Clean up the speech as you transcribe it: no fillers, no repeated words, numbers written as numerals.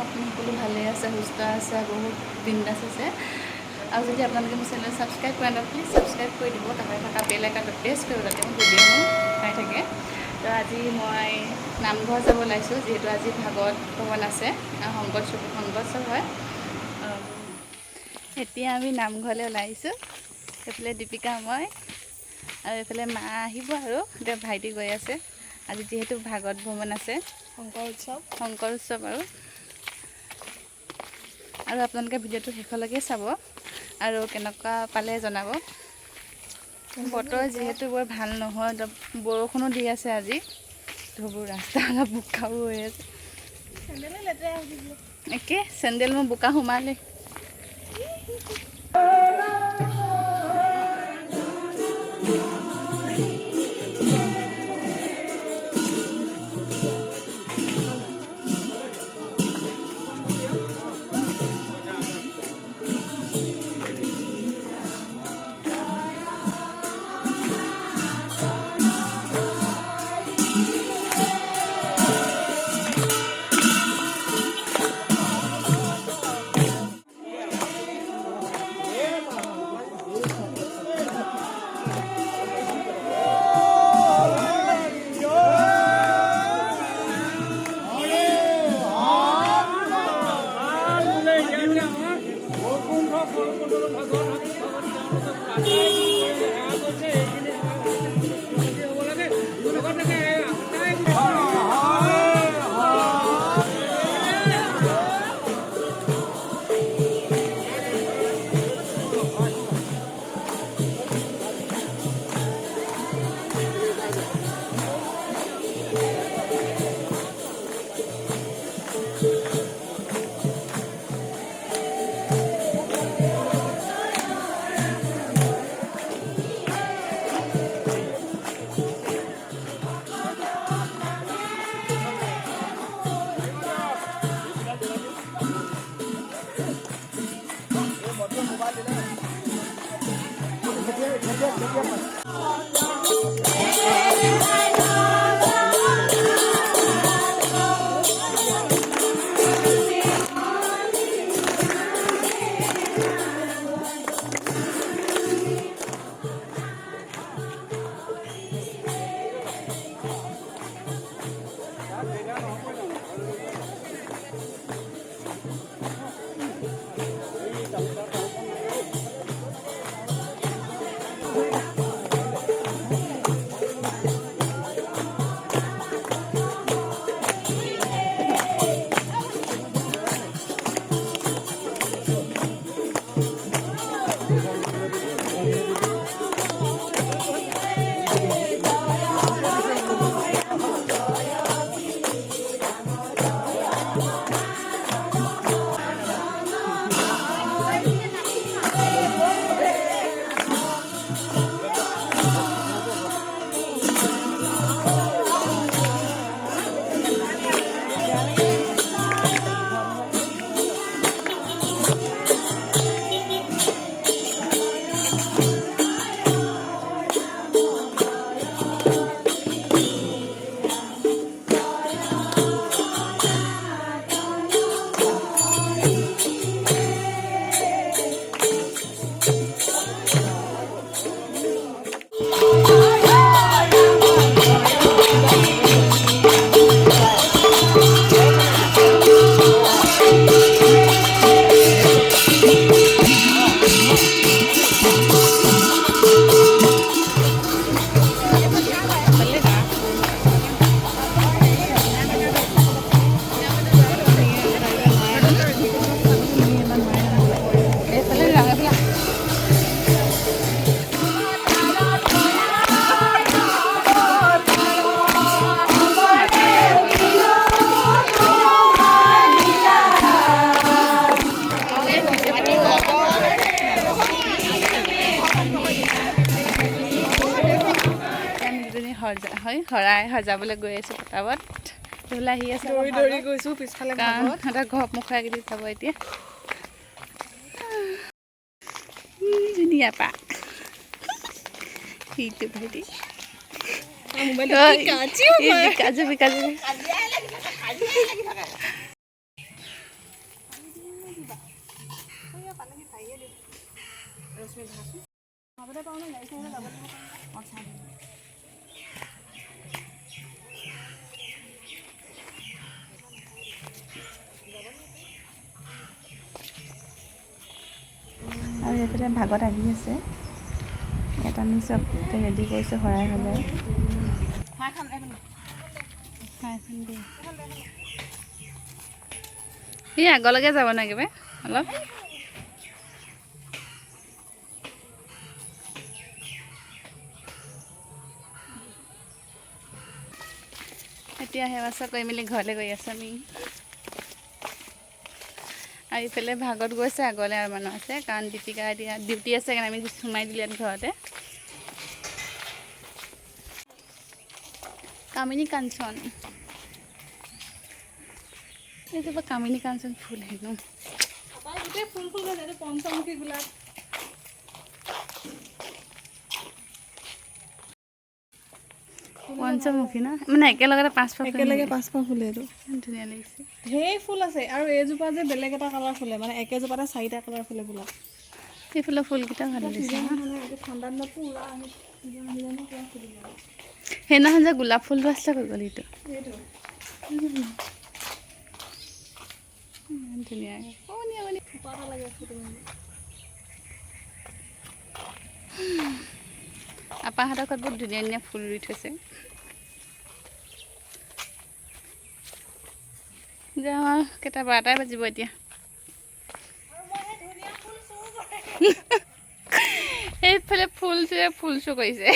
আপুনি সকলো ভালে আছে, সুস্থ আছে, বহুত বিন্দাছ আছে। আৰু যদি আপোনালোকে মোৰ চেনেল ছাবস্ক্ৰাইব কৰা নাই, প্লিজ ছাবস্ক্ৰাইব কৰি দিব। তাতে থকা বেল আইকনটো প্ৰেছ কৰিব, যাতে মোৰ ভিডিঅ'সমূহ পাই থাকে। তো আজি মই নামঘৰ যাব ওলাইছোঁ, যিহেতু আজি ভাগৱত ভৱন আছে, শংকৰোৎসৱ হয়। এতিয়া আমি নামঘৰলৈ ওলাই আহিছোঁ। এইফালে দীপিকা, মই আৰু এইফালে মা আহিব, আৰু এতিয়া ভাইটি গৈ আছে। আজি যিহেতু ভাগৱত ভ্ৰমণ আছে, শংকৰ উৎসৱ আৰু আপোনালোকে ভিডিঅ'টো শেষলৈকে চাব আৰু কেনেকুৱা পালে জনাব। বতৰ যিহেতু বৰ ভাল নহয়, বৰষুণো দি আছে আজি। ধুবুৰ ৰাস্তা অলপ বোকাও হৈ আছে। একে চেণ্ডেল মোৰ বোকা সোমালে। শৰাই সজাবলৈ গৈ আছোঁ পটাবত। ধুলা আহি আছে, দৌৰি গৈছোঁ পিছফালে, কাৰণ সিহঁতৰ ঘৰ মুখৰাই দি চাব এতিয়া। ধুনীয়া পা সেইটো ভাইটি আৰু এইফালে ভাগত আহি আছে, ইয়াত আমি চব ৰেডি কৰিছোঁ শৰাই সজাই। সি আগলৈকে যাব ন একেবাৰে অলপ। এতিয়া সেৱা চেৱা কৰি মেলি ঘৰলৈ গৈ আছোঁ আমি। আৰু ইফালে ভাগত গৈছে আগলৈ আৰু মানুহ আছে, কাৰণ দীপিকা এতিয়া ডিউটি আছে কাৰণে আমি সোমাই দিলোঁ ইয়াত ঘৰতে। কামিনী কাঞ্চন, এইটো কামিনী কাঞ্চন ফুল হেনো। গোটেই ফুল ফুল গৈছে, এইটো পঞ্চমুখী গোলাপ। পঞ্চমুখী ন, মানে একেলগতে 5 একেলগে 5 ফুলে এইটো ধুনীয়া লাগিছে। ঢেৰ ফুল আছে আৰু এইজোপা যে বেলেগ এটা কালাৰ ফুলে, মানে একেজোপাতে 4টা কালাৰ ফুলে গোলাপ। এই ফুলৰ ফুলকেইটা ভাল লাগিছে। ঠাণ্ডা দিনতো ওলা ফুলিব। সেইদিনাখন যে গোলাপ ফুলটো আছিলে হৈ গ'ল এইটো। ধুনীয়াকৈ আপাহঁতৰ ঘৰত বহুত ধুনীয়া ধুনীয়া ফুল ৰুই থৈছে। যাওঁ কেইটা 12টাই বাজিব এতিয়া। এইফালে ফুল চুৰ কৰিছে।